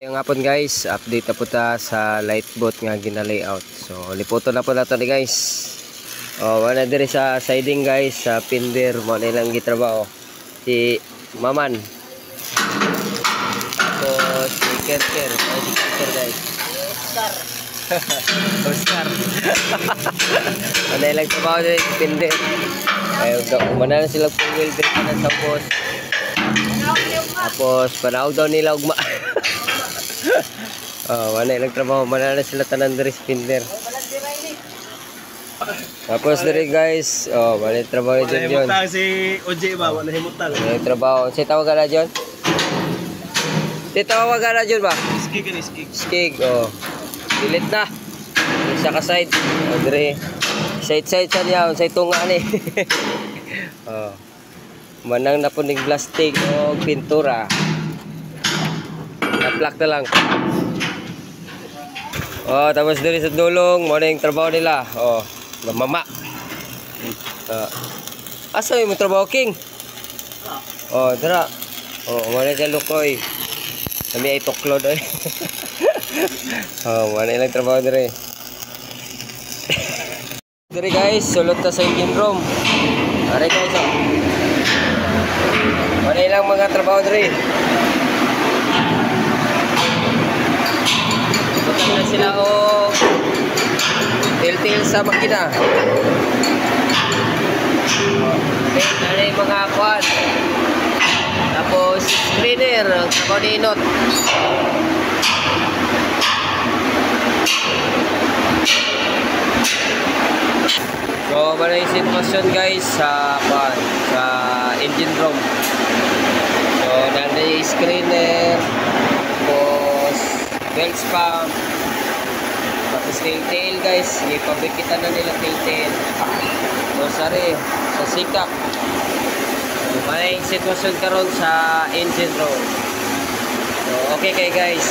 Yung hapon guys, update na po ta sa light boat nga gina-layout. So, lipoto na po nato ni guys. Wala diri sa siding guys, sa pinder mo nilang gitrabaho. Si Maman. Tapos si Kerker, si Kerker guys. Oscar. Oscar. Wala nilang trabaho diri sa pinder. Ay, umana na sila full wheel diri na sa boat. Tapos panahog daw nila ugma. Wala ilang trabaho, manana sila tanan diri spinner. Tapos diri guys, wala trabaho dyan John. Wala si OJ ba, wala himutang. Wala trabaho. Si tawag na John? Si tawag na John ba? Skig ni skig. Skig, Dilit na. Isa ka side. Diri. Side sa niya, sa tunga ni. Manang na po ng plastic o pintura. Na-plak na lang. Tapos diri sa dulong, mo na yung trabaho nila. Mama. Asa yung trabaho king? Dara. Mo na siya lukoy. Kami ay tuklod ay. Mo na ilang trabaho diri. Diri guys, sulot na sa engine room. Are guys, mo na ilang mga trabaho diri. Bukan na sila til-til sa makina. Ano yung mga kwan. Tapos screener, trabaho ni Inot. So, ano yung sitwasyon guys sa kwan, sa engine room. So, nandiyan yung screener. Tapos belt spam. Tapos tail guys, ipabikitan na nila tail. So sari, sa sikap. May sitwasyon karon sa engine room. So okay kay guys.